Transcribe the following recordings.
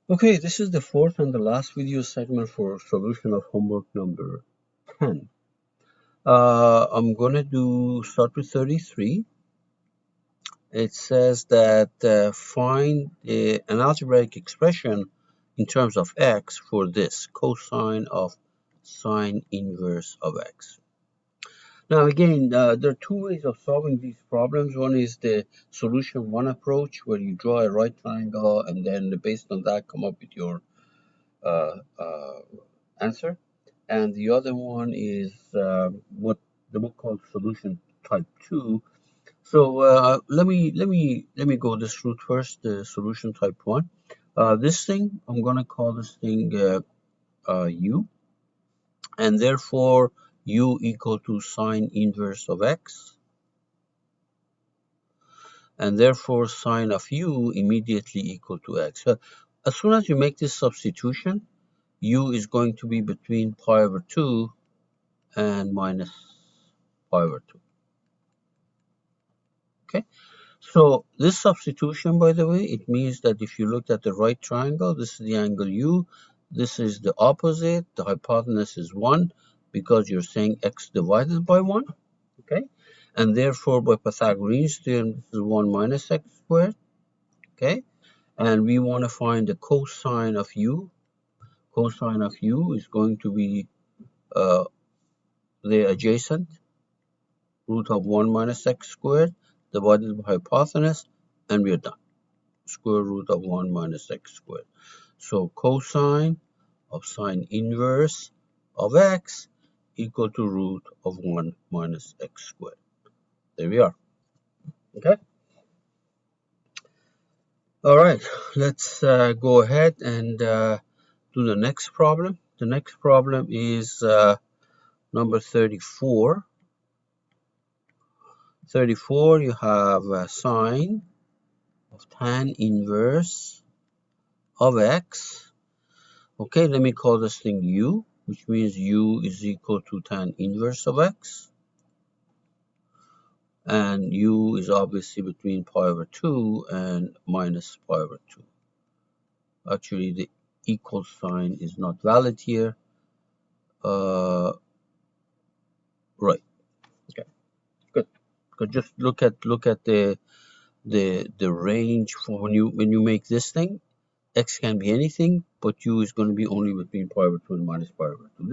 Okay, this is the fourth and the last video segment for solution of homework number 10. I'm gonna start with 33. It says that find an algebraic expression in terms of x for this cosine of sine inverse of x. Now again, there are two ways of solving these problems. One is the solution one approach, where you draw a right triangle and then based on that come up with your uh, uh, answer. And the other one is what the book called solution type 2. So let me go this route first, the solution type 1. This thing, I'm going to call this thing u, and therefore u equal to sine inverse of x, and therefore sine of u immediately equal to x. So as soon as you make this substitution, u is going to be between pi over 2 and minus pi over 2. Okay, so this substitution, by the way, it means that if you look at the right triangle, this is the angle u, this is the opposite, the hypotenuse is 1, because you're saying x divided by 1, okay? And therefore, by Pythagorean's theorem, this is 1 minus x squared, okay? And we want to find the cosine of u. Cosine of u is going to be the adjacent root of 1 minus x squared divided by hypotenuse, and we are done. Square root of 1 minus x squared. So cosine of sine inverse of x equal to root of 1 minus x squared. There we are. Okay. All right. Let's go ahead and do the next problem. The next problem is number 34. 34, you have sine of tan inverse of x. Okay, let me call this thing u, which means u is equal to tan inverse of x. And u is obviously between pi over 2 and minus pi over 2. Actually, the equal sign is not valid here. Right. Okay. Good. Good. Just look at the range for when you make this thing. X can be anything, but u is going to be only between pi over 2 and minus pi over 2.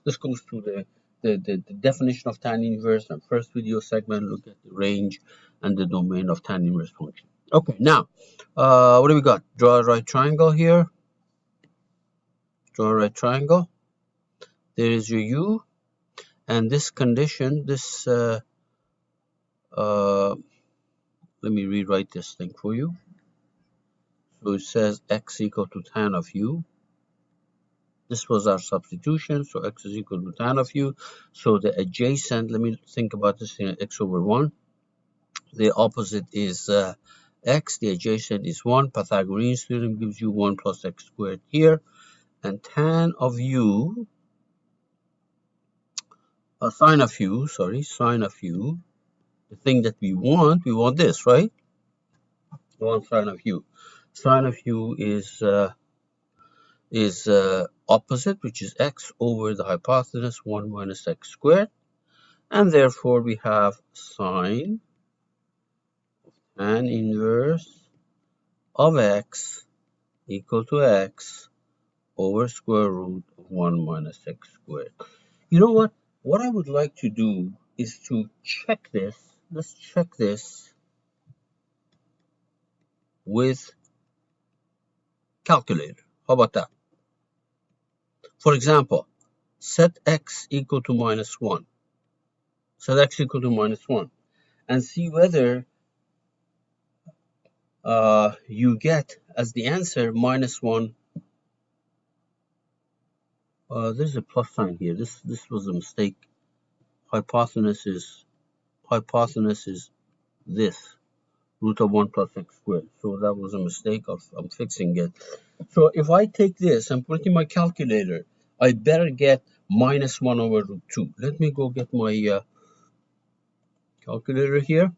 This goes to the definition of tan inverse and first video segment. Look at the range and the domain of tan inverse function. Okay, now what do we got? Draw a right triangle here. Draw a right triangle. There is your u, and this condition, this let me rewrite this thing for you. So it says x equal to tan of u. This was our substitution, so x is equal to tan of u. So the adjacent, let me think about this here, x over 1. The opposite is x, the adjacent is 1. Pythagorean's theorem gives you 1 plus x squared here. And tan of u, sine of u, sine of u, the thing that we want this, right? We want sine of u. Sine of u is opposite, which is x over the hypotenuse 1 minus x squared, and therefore we have sine tan inverse of x equal to x over square root of 1 minus x squared. You know what? What I would like to do is to check this. Let's check this with calculator. How about that? For example, set x equal to minus 1. Set x equal to minus 1. And see whether you get as the answer minus 1. There's a plus sign here. This was a mistake. Hypotenuse is this, root of 1 plus x squared. So that was a mistake. I'm fixing it. So if I take this and put it in my calculator, I better get minus 1 over root 2. Let me go get my calculator here.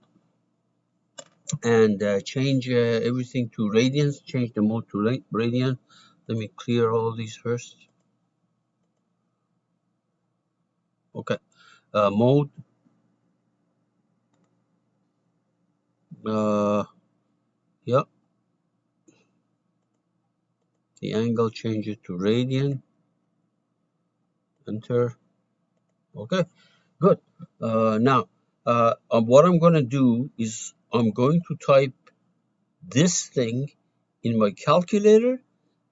and change everything to radians, change the mode to radian. Let me clear all these first. Okay, mode, yep, the angle, change it to radian, enter. Okay, good. Now, what I'm going to do is I'm going to type this thing in my calculator,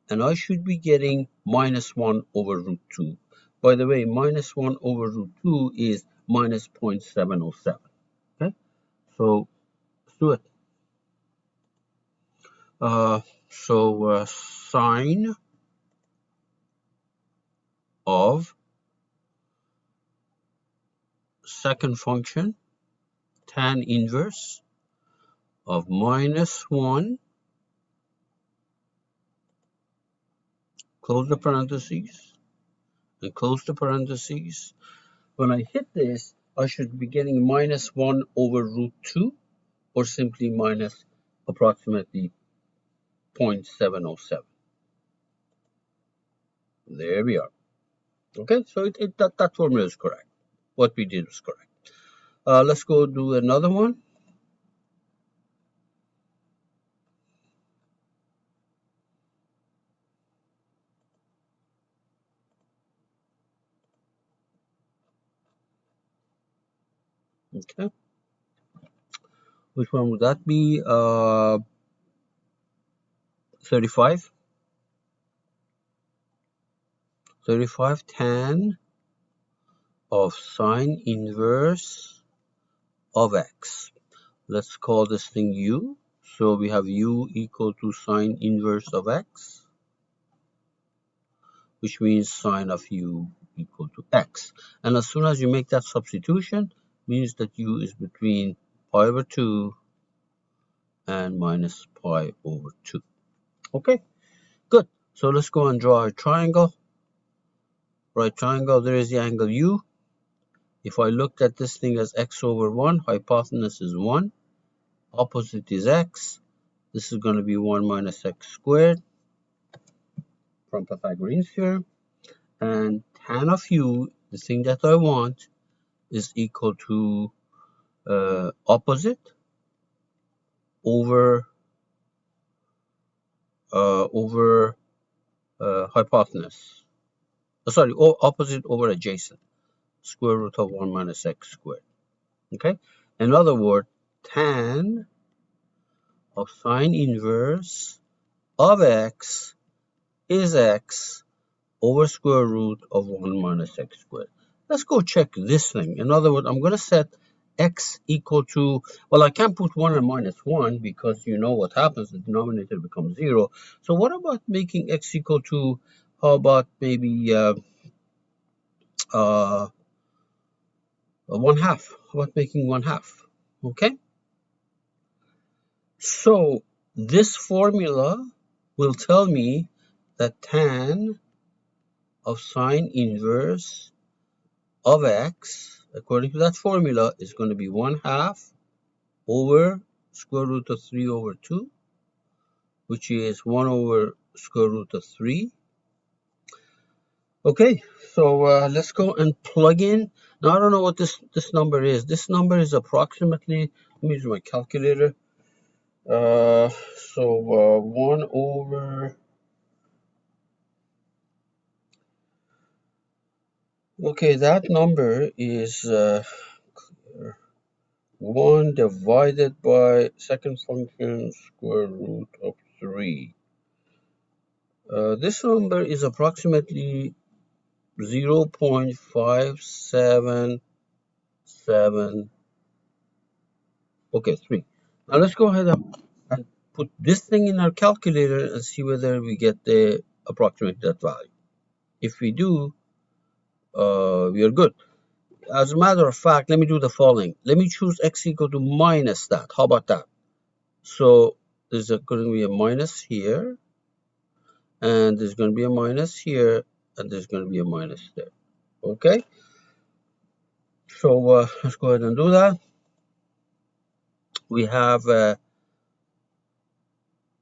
and I should be getting -1 over root 2. By the way, -1 over root 2 is minus 0.707. Okay, so let's do it. Sine of second function tan inverse of -1, close the parentheses, and close the parentheses. When I hit this, I should be getting -1 over root 2, or simply minus approximately 0.707. There we are. Okay, so that formula is correct. What we did was correct. Let's go do another one. Okay, which one would that be? 35. 35 tan of sine inverse of x. Let's call this thing u. So we have u equal to sine inverse of x, which means sine of u equal to x. And as soon as you make that substitution, means that u is between pi over 2 and minus pi over 2. Okay, good. So let's go and draw a triangle. Right triangle, there is the angle u. If I looked at this thing as x over 1, hypotenuse is 1, opposite is x. This is going to be 1 minus x squared from Pythagorean's theorem. And tan of u, the thing that I want, is equal to opposite over hypotenuse. Sorry, opposite over adjacent. Square root of 1 minus x squared. Okay? In other words, tan of sine inverse of x is x over square root of 1 minus x squared. Let's go check this thing. In other words, I'm going to set x equal to, well, I can't put 1 and minus 1 because you know what happens, the denominator becomes 0. So what about making x equal to, how about maybe 1/2? How about making 1/2? Okay? So this formula will tell me that tan of sine inverse of x, according to that formula, is going to be 1/2 over square root of 3 over 2, which is 1 over square root of 3. Okay, so let's go and plug in. Now, I don't know what this number is. This number is approximately, let me use my calculator. So 1 over, okay, that number is 1 divided by second function square root of 3. This number is approximately 0.577, okay, 3. Now let's go ahead and put this thing in our calculator and see whether we get the approximate that value. If we do, we are good. As a matter of fact, let me do the following. Let me choose x equal to minus that. How about that? So there's going to be a minus here, and there's going to be a minus here, and there's going to be a minus there. Okay? So let's go ahead and do that. We have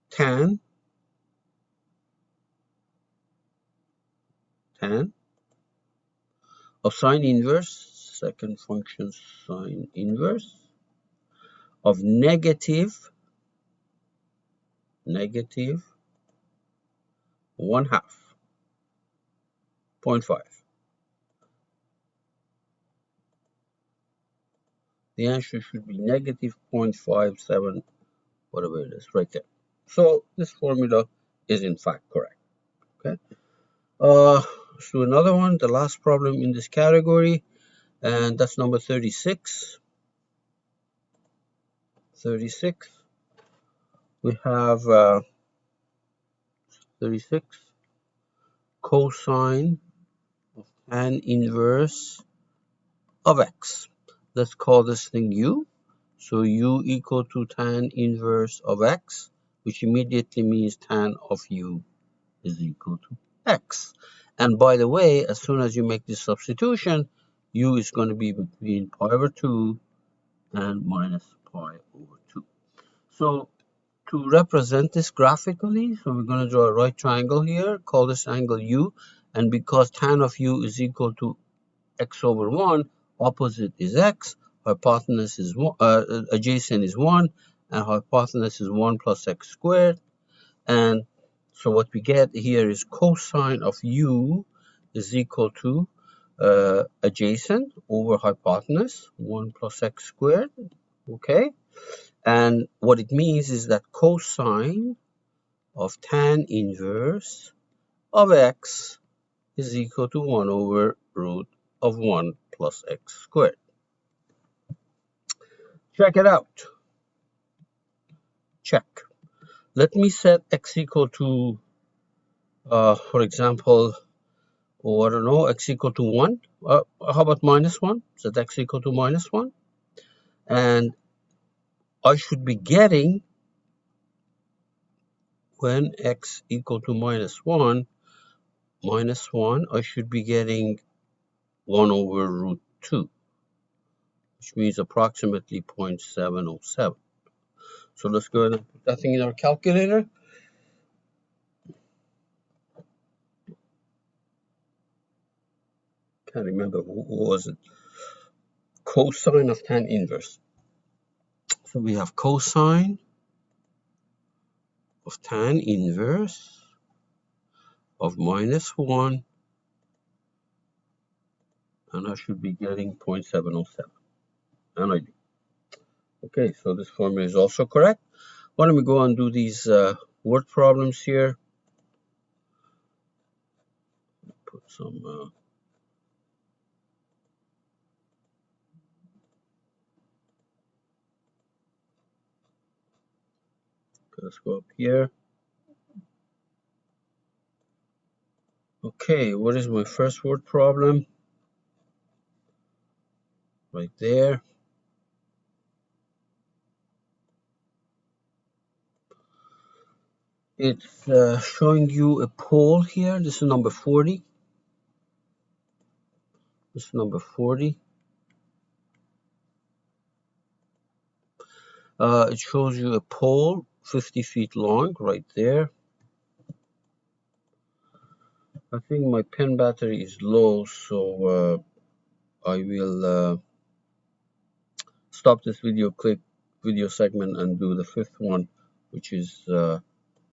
tan of sine inverse, second function sine inverse of negative 1/2, 0.5. The answer should be negative 0.57, whatever it is, right there. So this formula is in fact correct. Okay. So another one, the last problem in this category, and that's number 36. 36. We have 36 cosine of tan inverse of x. Let's call this thing u. So u equal to tan inverse of x, which immediately means tan of u is equal to x. And by the way, as soon as you make this substitution, u is going to be between pi over 2 and minus pi over 2. So to represent this graphically, so we're going to draw a right triangle here, call this angle u, and because tan of u is equal to x over 1, opposite is x, hypotenuse is 1, adjacent is 1, and hypotenuse is 1 plus x squared. And so what we get here is cosine of u is equal to adjacent over hypotenuse, 1 plus x squared, okay? And what it means is that cosine of tan inverse of x is equal to 1 over root of 1 plus x squared. Check it out. Check. Let me set x equal to, for example, I don't know, x equal to 1. How about minus 1? Set x equal to minus 1. And I should be getting, when x equal to minus 1, I should be getting 1 over root 2, which means approximately 0.707. So let's go ahead and put that thing in our calculator. Can't remember what was it. Cosine of tan inverse. So we have cosine of tan inverse of minus 1, and I should be getting 0.707. And I do. Okay, so this formula is also correct. Why don't we go and do these word problems here? Put some let's go up here. Okay, what is my first word problem? Right there. It's showing you a pole here. This is number 40. This is number 40. It shows you a pole 50 feet long right there. I think my pen battery is low, so I will stop this video segment and do the fifth one, which is